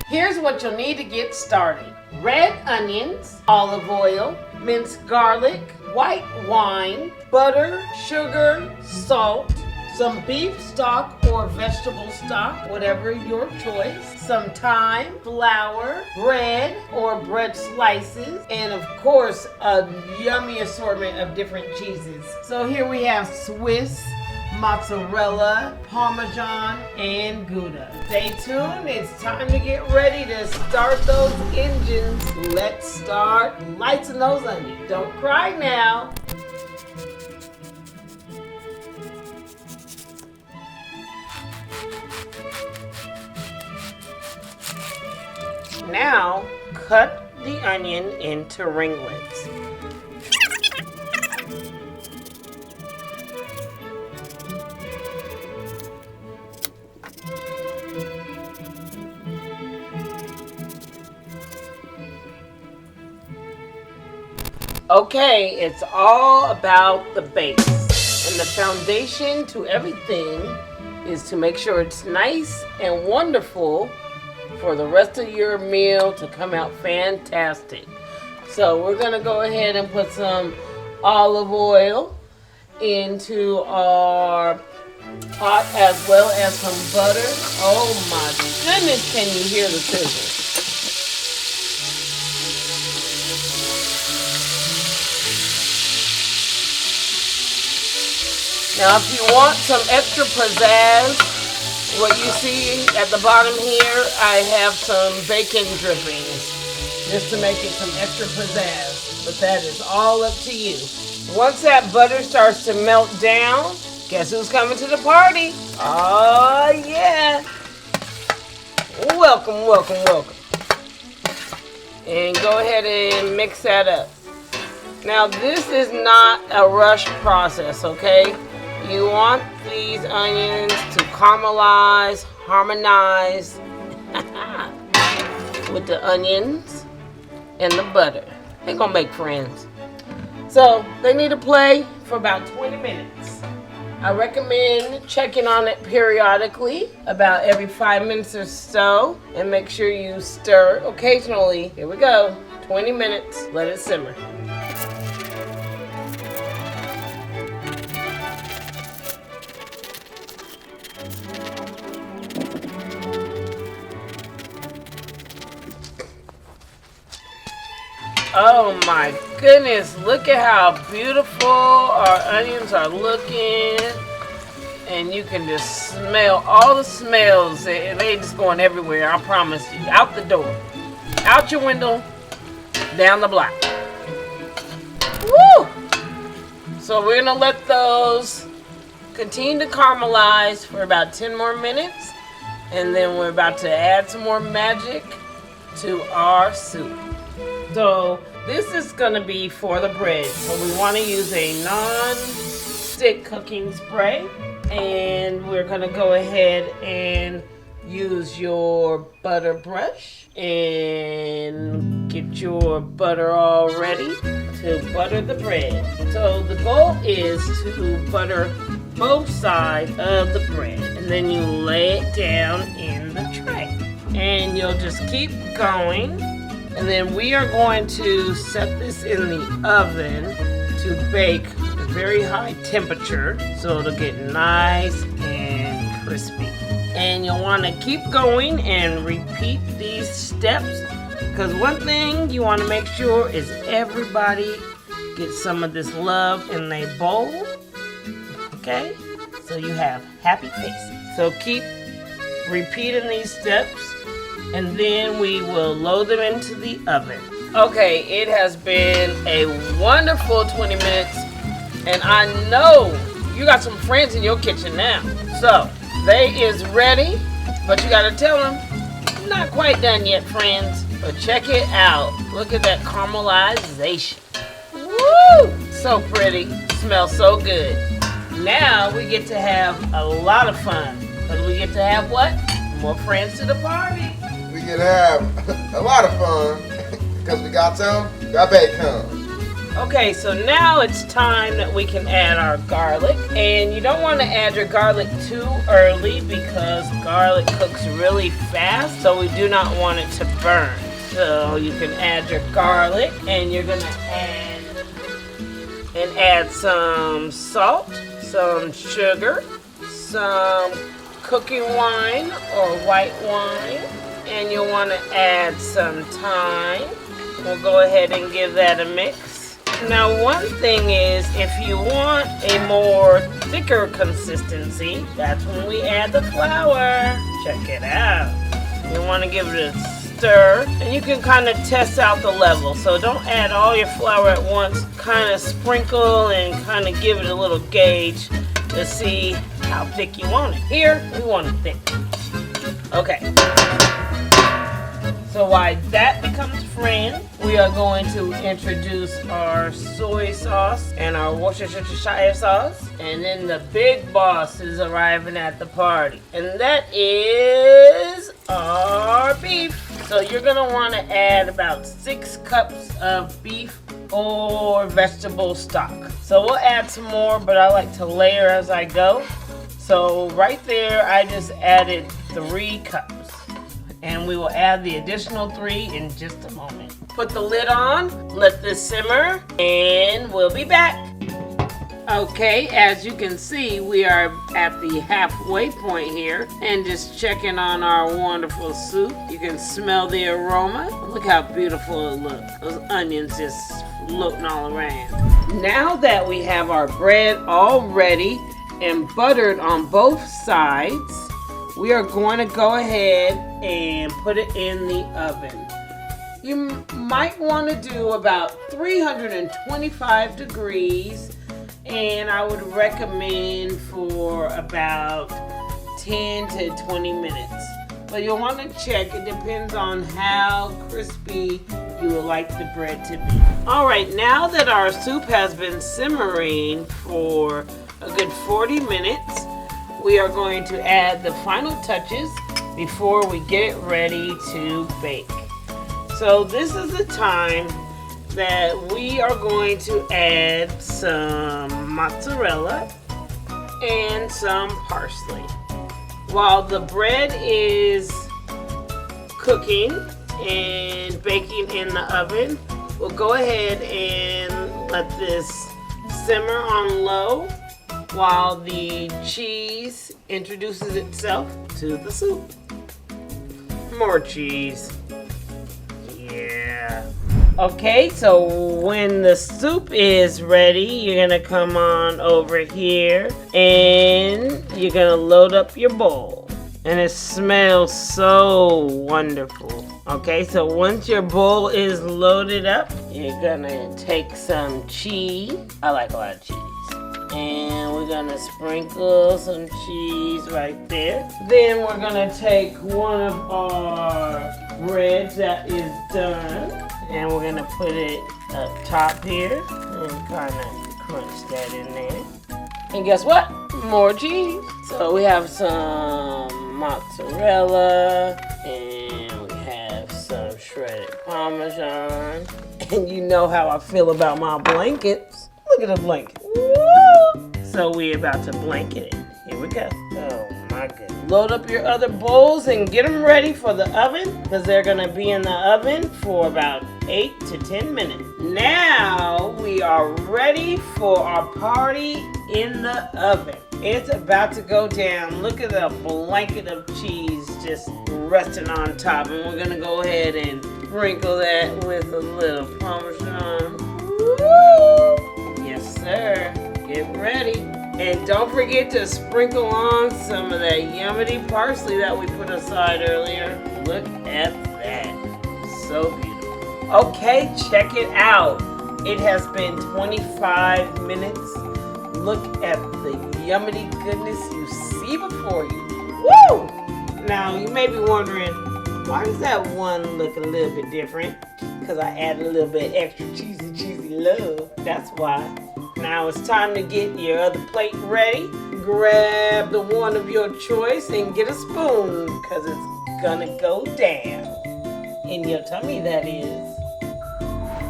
Here's what you'll need to get started. Red onions, olive oil, minced garlic, white wine, butter, sugar, salt, some beef stock or vegetable stock, whatever your choice, some thyme, flour, bread or bread slices, and of course a yummy assortment of different cheeses. So here we have Swiss, mozzarella, Parmesan, and Gouda. Stay tuned, it's time to get ready to start those engines. Let's start slicing those onions. Don't cry now. Now, cut the onion into ringlets. Okay, it's all about the base. And the foundation to everything is to make sure it's nice and wonderful for the rest of your meal to come out fantastic. So we're gonna go ahead and put some olive oil into our pot as well as some butter. Oh my goodness, can you hear the sizzle? Now if you want some extra pizzazz, what you see at the bottom here, I have some bacon drippings just to make it some extra pizzazz, but that is all up to you. Once that butter starts to melt down, guess who's coming to the party? Oh yeah! Welcome, welcome, welcome. And go ahead and mix that up. Now this is not a rush process, okay? You want these onions to caramelize, harmonize with the onions and the butter. They're gonna make friends. So they need to play for about 20 minutes. I recommend checking on it periodically, about every 5 minutes or so, and make sure you stir occasionally. Here we go, 20 minutes, let it simmer. Oh my goodness, look at how beautiful our onions are looking. And you can just smell all the smells. They just going everywhere, I promise you. Out the door, out your window, down the block. Woo! So we're gonna let those continue to caramelize for about 10 more minutes. And then we're about to add some more magic to our soup. So this is gonna be for the bread. So we wanna use a non-stick cooking spray. And we're gonna go ahead and use your butter brush and get your butter all ready to butter the bread. So the goal is to butter both sides of the bread. And then you lay it down in the tray. And you'll just keep going. And then we are going to set this in the oven to bake at a very high temperature so it'll get nice and crispy. And you'll want to keep going and repeat these steps, because one thing you want to make sure is everybody gets some of this love in their bowl. Okay? So you have happy faces. So keep repeating these steps. And then we will load them into the oven. Okay, it has been a wonderful 20 minutes. And I know you got some friends in your kitchen now. So, they is ready. But you gotta tell them, not quite done yet, friends. But check it out. Look at that caramelization. Woo! So pretty. Smells so good. Now we get to have a lot of fun. Because we get to have what? More friends to the party. We can have a lot of fun because we got some bacon. Okay, so now it's time that we can add our garlic. And you don't want to add your garlic too early because garlic cooks really fast, so we do not want it to burn. So you can add your garlic, and you're going to add some salt, some sugar, some cooking wine or white wine, and you'll want to add some thyme. We'll go ahead and give that a mix. Now, one thing is, if you want a more thicker consistency, that's when we add the flour. Check it out. You want to give it a stir, and you can kind of test out the level. So don't add all your flour at once. Kind of sprinkle and kind of give it a little gauge to see how thick you want it. Here, we want it thick. Okay. So while that becomes friend, we are going to introduce our soy sauce and our Worcestershire sauce. And then the big boss is arriving at the party. And that is our beef. So you're going to want to add about 6 cups of beef or vegetable stock. So we'll add some more, but I like to layer as I go. So right there, I just added 3 cups. And we will add the additional 3 in just a moment. Put the lid on, let this simmer, and we'll be back. Okay, as you can see, we are at the halfway point here and just checking on our wonderful soup. You can smell the aroma. Look how beautiful it looks. Those onions just floating all around. Now that we have our bread all ready and buttered on both sides, we are going to go ahead and put it in the oven. You might want to do about 325 degrees, and I would recommend for about 10 to 20 minutes. But you'll want to check. It depends on how crispy you would like the bread to be. All right, now that our soup has been simmering for a good 40 minutes, we are going to add the final touches before we get it ready to bake. So this is the time that we are going to add some mozzarella and some parsley. While the bread is cooking and baking in the oven, we'll go ahead and let this simmer on low while the cheese introduces itself to the soup. More cheese. Yeah. Okay, so when the soup is ready, you're gonna come on over here and you're gonna load up your bowl. And it smells so wonderful. Okay, so once your bowl is loaded up, you're gonna take some cheese. I like a lot of cheese. And we're gonna sprinkle some cheese right there. Then we're gonna take one of our breads that is done, and we're gonna put it up top here and kind of crunch that in there. And guess what? More cheese. So we have some mozzarella and we have some shredded Parmesan. And you know how I feel about my blankets. Look at the blanket. Woo! So we're about to blanket it. Here we go. Oh my goodness. Load up your other bowls and get them ready for the oven because they're going to be in the oven for about 8 to 10 minutes. Now we are ready for our party in the oven. It's about to go down. Look at the blanket of cheese just resting on top. And we're going to go ahead and sprinkle that with a little Parmesan. Woo! Yes, sir. Get ready. And don't forget to sprinkle on some of that yummy parsley that we put aside earlier. Look at that. So beautiful. Okay, check it out. It has been 25 minutes. Look at the yummy goodness you see before you. Woo! Now, you may be wondering, why does that one look a little bit different? Because I added a little bit extra cheesy love. That's why. Now it's time to get your other plate ready. Grab the one of your choice and get a spoon because it's gonna go down in your tummy, that is.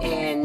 And